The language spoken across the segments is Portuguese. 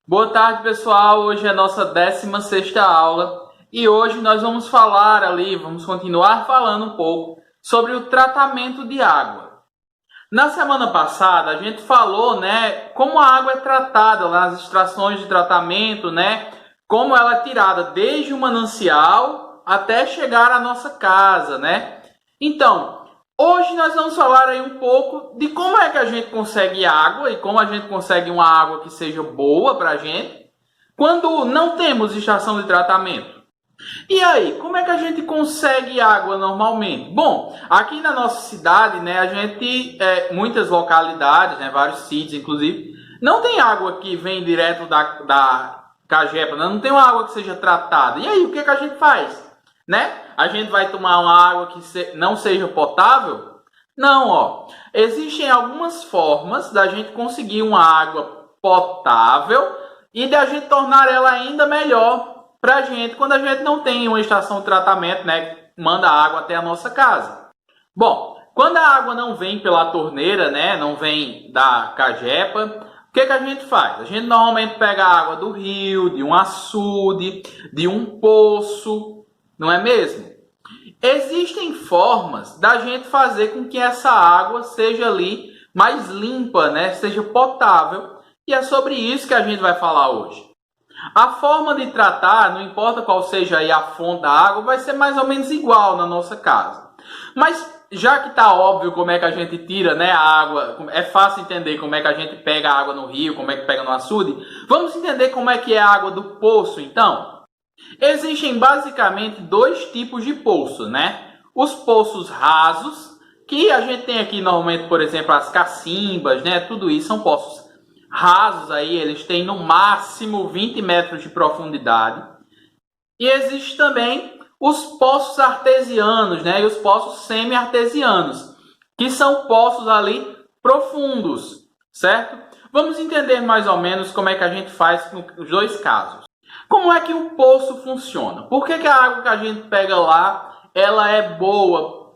Boa tarde, pessoal. Hoje é a nossa 16ª aula e hoje nós vamos continuar falando um pouco sobre o tratamento de água. Na semana passada a gente falou, como a água é tratada nas estações de tratamento, como ela é tirada desde o manancial até chegar à nossa casa, Então, hoje nós vamos falar aí um pouco de como é que a gente consegue água e como a gente consegue uma água que seja boa para a gente quando não temos estação de tratamento. E aí, como é que a gente consegue água normalmente? Bom, aqui na nossa cidade, a gente, muitas localidades, vários sítios inclusive, não tem água que vem direto da Cagepa, não tem uma água que seja tratada. E aí, o que a gente faz? A gente vai tomar uma água que não seja potável? Não, existem algumas formas da gente conseguir uma água potável e da gente tornar ela ainda melhor para a gente quando a gente não tem uma estação de tratamento, que manda água até a nossa casa. Bom, quando a água não vem pela torneira, não vem da Cagepa, o que a gente faz? A gente normalmente pega a água do rio, de um açude, de um poço, não é mesmo? Existem formas da gente fazer com que essa água seja ali mais limpa, seja potável, e é sobre isso que a gente vai falar hoje. A forma de tratar, não importa qual seja aí a fonte da água, vai ser mais ou menos igual na nossa casa. Mas já que está óbvio como é que a gente tira a água, é fácil entender como é que a gente pega a água no rio, como é que pega no açude, vamos entender como é que é a água do poço, então? Existem basicamente dois tipos de poço, Os poços rasos, que a gente tem aqui normalmente, por exemplo, as cacimbas, tudo isso são poços rasos aí, eles têm no máximo 20 metros de profundidade. E existe também os poços artesianos, e os poços semi-artesianos, que são poços ali profundos, certo? Vamos entender mais ou menos como é que a gente faz nos dois casos. Como é que o poço funciona? Por que a água que a gente pega lá, ela é boa,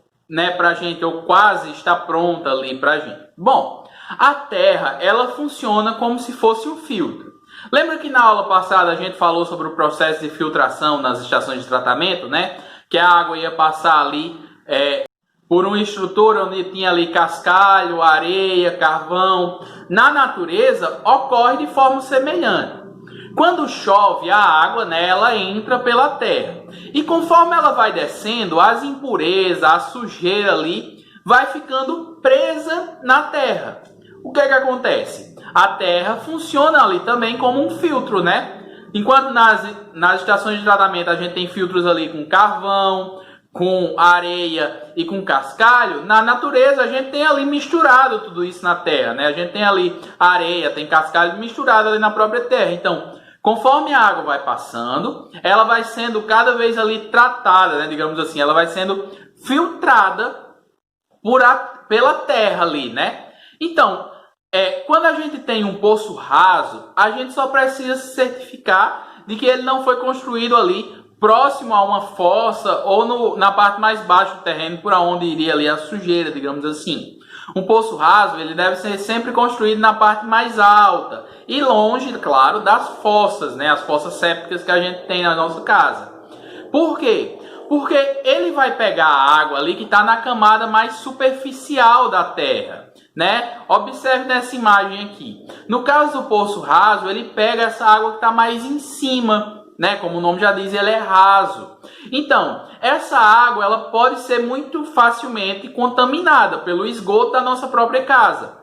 para a gente, ou quase está pronta ali para a gente? Bom, a terra, ela funciona como se fosse um filtro. Lembra que na aula passada a gente falou sobre o processo de filtração nas estações de tratamento, Que a água ia passar ali por uma estrutura onde tinha ali cascalho, areia, carvão. Na natureza, ocorre de forma semelhante. Quando chove, a água, ela entra pela terra. E conforme ela vai descendo, as impurezas, a sujeira ali, vai ficando presa na terra. O que acontece? A terra funciona ali também como um filtro, Enquanto nas estações de tratamento a gente tem filtros ali com carvão, com areia e com cascalho, na natureza a gente tem ali misturado tudo isso na terra, A gente tem ali areia, tem cascalho misturado ali na própria terra. Então, conforme a água vai passando, ela vai sendo cada vez ali tratada, digamos assim, ela vai sendo filtrada pela terra ali, Então, quando a gente tem um poço raso, a gente só precisa se certificar de que ele não foi construído ali próximo a uma fossa ou na parte mais baixa do terreno, por onde iria ali a sujeira, digamos assim. Um poço raso, ele deve ser sempre construído na parte mais alta e longe, claro, das fossas, as fossas sépticas que a gente tem na nossa casa. Por quê? Porque ele vai pegar a água ali que está na camada mais superficial da terra, Observe nessa imagem aqui. No caso do poço raso, ele pega essa água que está mais em cima, Como o nome já diz, ele é raso. Então, essa água ela pode ser muito facilmente contaminada pelo esgoto da nossa própria casa.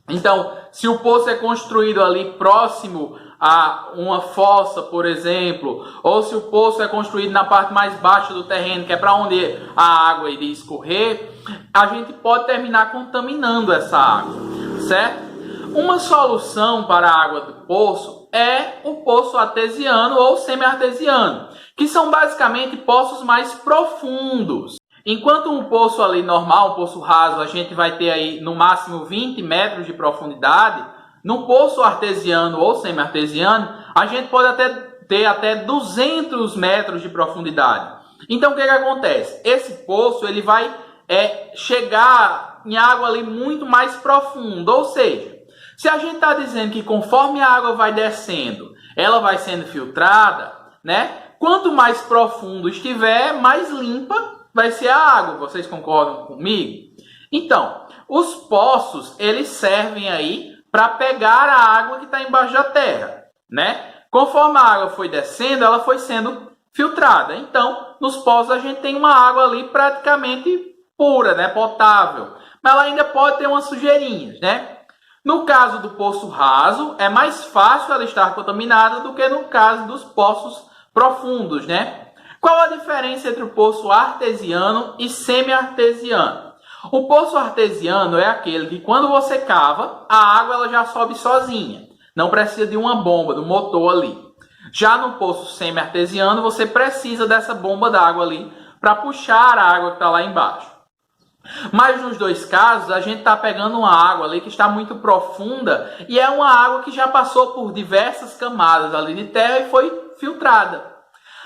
Então, se o poço é construído ali próximo a uma fossa, por exemplo, ou se o poço é construído na parte mais baixa do terreno, que é para onde a água iria escorrer, a gente pode terminar contaminando essa água, certo? Uma solução para a água do poço é o poço artesiano ou semi-artesiano, que são basicamente poços mais profundos. Enquanto um poço ali normal, um poço raso, a gente vai ter aí no máximo 20 metros de profundidade, no poço artesiano ou semi-artesiano, a gente pode ter até 200 metros de profundidade. Então, o que acontece? Esse poço ele vai chegar em água ali muito mais profunda, ou seja, Se a gente está dizendo que conforme a água vai descendo, ela vai sendo filtrada, né? Quanto mais profundo estiver, mais limpa vai ser a água. Vocês concordam comigo? Então, os poços, eles servem aí para pegar a água que está embaixo da terra, né? Conforme a água foi descendo, ela foi sendo filtrada. Então, nos poços a gente tem uma água ali praticamente pura, né? Potável. Mas ela ainda pode ter umas sujeirinhas, né? No caso do poço raso, é mais fácil ela estar contaminada do que no caso dos poços profundos, né? Qual a diferença entre o poço artesiano e semi-artesiano? O poço artesiano é aquele que quando você cava, a água ela já sobe sozinha. Não precisa de uma bomba, do motor ali. Já no poço semi-artesiano, você precisa dessa bomba d'água ali para puxar a água que está lá embaixo. Mas nos dois casos, a gente está pegando uma água ali que está muito profunda e é uma água que já passou por diversas camadas ali de terra e foi filtrada.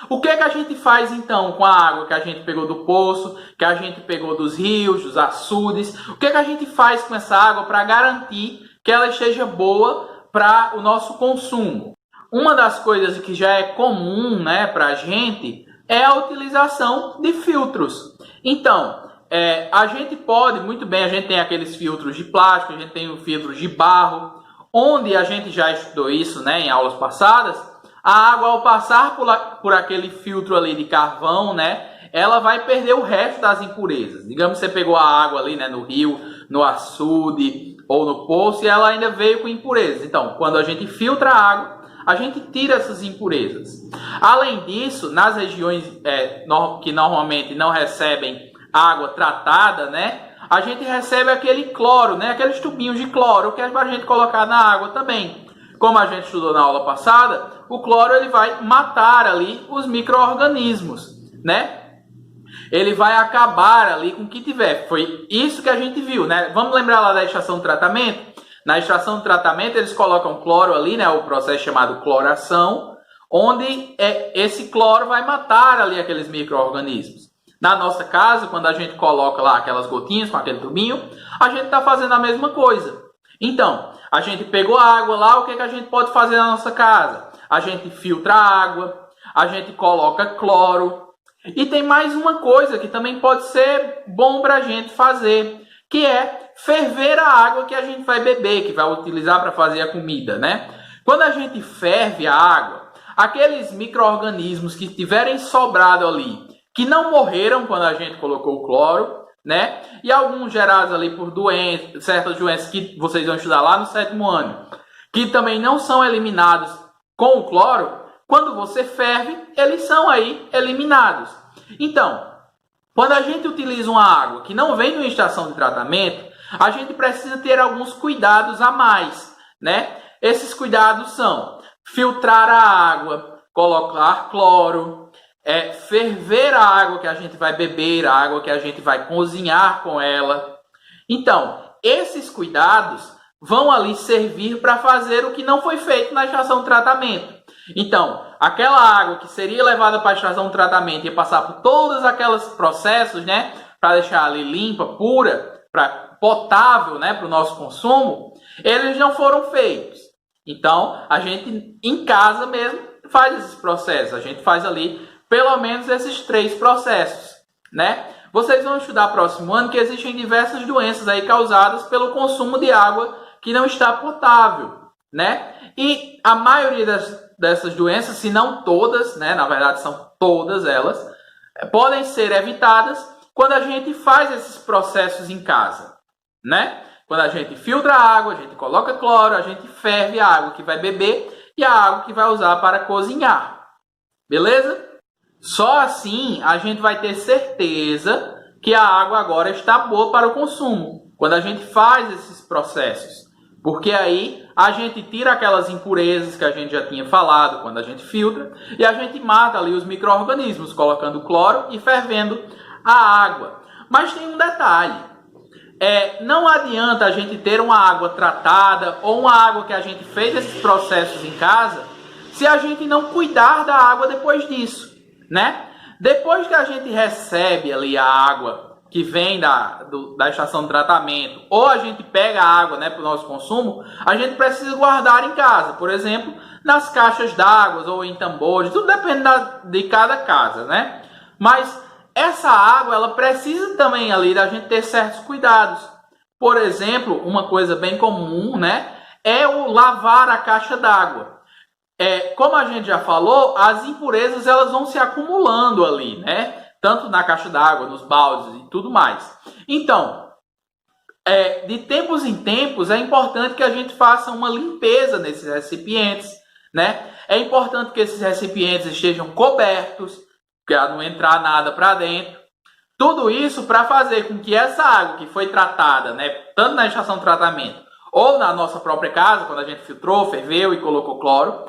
O que é que a gente faz então com a água que a gente pegou do poço, que a gente pegou dos rios, dos açudes? O que é que a gente faz com essa água para garantir que ela esteja boa para o nosso consumo? Uma das coisas que já é comum, né, para a gente é a utilização de filtros. Então, a gente pode, muito bem, a gente tem aqueles filtros de plástico, a gente tem os filtros de barro, onde a gente já estudou isso, né, em aulas passadas. A água, ao passar por aquele filtro ali de carvão, né, ela vai perder o resto das impurezas. Digamos que você pegou a água ali, né, no rio, no açude ou no poço e ela ainda veio com impurezas. Então, quando a gente filtra a água, a gente tira essas impurezas. Além disso, nas regiões que normalmente não recebem água tratada, né, a gente recebe aquele cloro, né, aqueles tubinhos de cloro que é para a gente colocar na água também. Como a gente estudou na aula passada, o cloro ele vai matar ali os micro-organismos, né? Ele vai acabar ali com o que tiver. Foi isso que a gente viu, né? Vamos lembrar lá da estação de tratamento? Na estação de tratamento eles colocam cloro ali, né? O processo chamado cloração, onde esse cloro vai matar ali aqueles micro-organismos. Na nossa casa, quando a gente coloca lá aquelas gotinhas com aquele tubinho, a gente está fazendo a mesma coisa. Então, a gente pegou a água lá, o que a gente pode fazer na nossa casa? A gente filtra a água, a gente coloca cloro. E tem mais uma coisa que também pode ser bom para a gente fazer, que é ferver a água que a gente vai beber, que vai utilizar para fazer a comida, né? Quando a gente ferve a água, aqueles micro-organismos que tiverem sobrado ali, que não morreram quando a gente colocou o cloro, né? E alguns gerados ali por doenças, certas doenças que vocês vão estudar lá no 7º ano, que também não são eliminados com o cloro, quando você ferve, eles são aí eliminados. Então, quando a gente utiliza uma água que não vem de uma estação de tratamento, a gente precisa ter alguns cuidados a mais, né? Esses cuidados são filtrar a água, colocar cloro, ferver a água que a gente vai beber, a água que a gente vai cozinhar com ela. Então, esses cuidados vão ali servir para fazer o que não foi feito na estação de tratamento. Então, aquela água que seria levada para a estação de tratamento e passar por todos aqueles processos, né, para deixar ali limpa, pura, potável, né, para o nosso consumo, eles não foram feitos. Então, a gente em casa mesmo faz esses processos. A gente faz ali pelo menos esses 3 processos, né? Vocês vão estudar próximo ano que existem diversas doenças aí causadas pelo consumo de água que não está potável, né? E a maioria dessas doenças, se não todas, né? Na verdade são todas elas, podem ser evitadas quando a gente faz esses processos em casa, né? Quando a gente filtra a água, a gente coloca cloro, a gente ferve a água que vai beber e a água que vai usar para cozinhar, beleza? Só assim a gente vai ter certeza que a água agora está boa para o consumo, quando a gente faz esses processos. Porque aí a gente tira aquelas impurezas que a gente já tinha falado quando a gente filtra e a gente mata ali os micro-organismos, colocando cloro e fervendo a água. Mas tem um detalhe. Não adianta a gente ter uma água tratada ou uma água que a gente fez esses processos em casa se a gente não cuidar da água depois disso, né? Depois que a gente recebe ali a água que vem da estação de tratamento, ou a gente pega a água, né, para o nosso consumo, a gente precisa guardar em casa, por exemplo, nas caixas d'água ou em tambores, tudo depende de cada casa, né? Mas essa água, ela precisa também ali da gente ter certos cuidados. Por exemplo, uma coisa bem comum, né, é o lavar a caixa d'água. Como a gente já falou, as impurezas elas vão se acumulando ali, né? Tanto na caixa d'água, nos baldes e tudo mais. Então, de tempos em tempos, é importante que a gente faça uma limpeza nesses recipientes, né? É importante que esses recipientes estejam cobertos, para não entrar nada para dentro. Tudo isso para fazer com que essa água que foi tratada, né, tanto na estação de tratamento ou na nossa própria casa, quando a gente filtrou, ferveu e colocou cloro,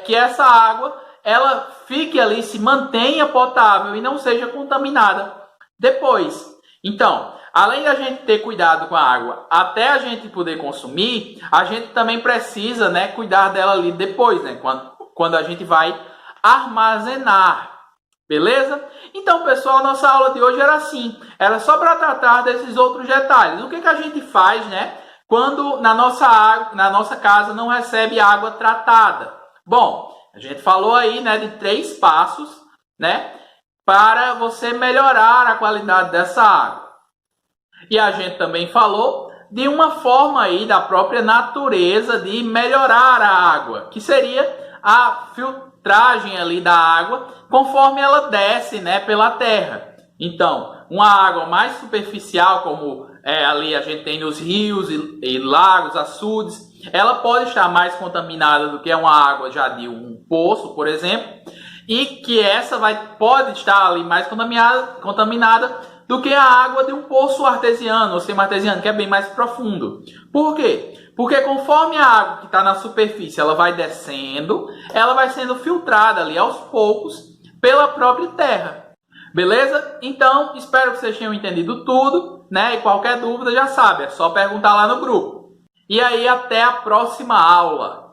que essa água ela fique ali, se mantenha potável e não seja contaminada depois. Então, além da gente ter cuidado com a água até a gente poder consumir, a gente também precisa, né, cuidar dela ali depois, né, quando a gente vai armazenar. Beleza? Então, pessoal, nossa aula de hoje era assim. Era só para tratar desses outros detalhes. O que a gente faz, né, quando na nossa casa não recebe água tratada? Bom, a gente falou aí, né, de 3 passos, né, para você melhorar a qualidade dessa água. E a gente também falou de uma forma aí da própria natureza de melhorar a água, que seria a filtragem ali da água conforme ela desce, né, pela terra. Então, uma água mais superficial, como ali a gente tem nos rios e lagos, açudes, ela pode estar mais contaminada do que uma água já de um poço, por exemplo, e que essa pode estar ali mais contaminada do que a água de um poço artesiano ou semi-artesiano, que é bem mais profundo. Por quê? Porque conforme a água que está na superfície ela vai descendo, ela vai sendo filtrada ali aos poucos pela própria terra. Beleza? Então, espero que vocês tenham entendido tudo, né? E qualquer dúvida já sabe, é só perguntar lá no grupo. E aí, até a próxima aula.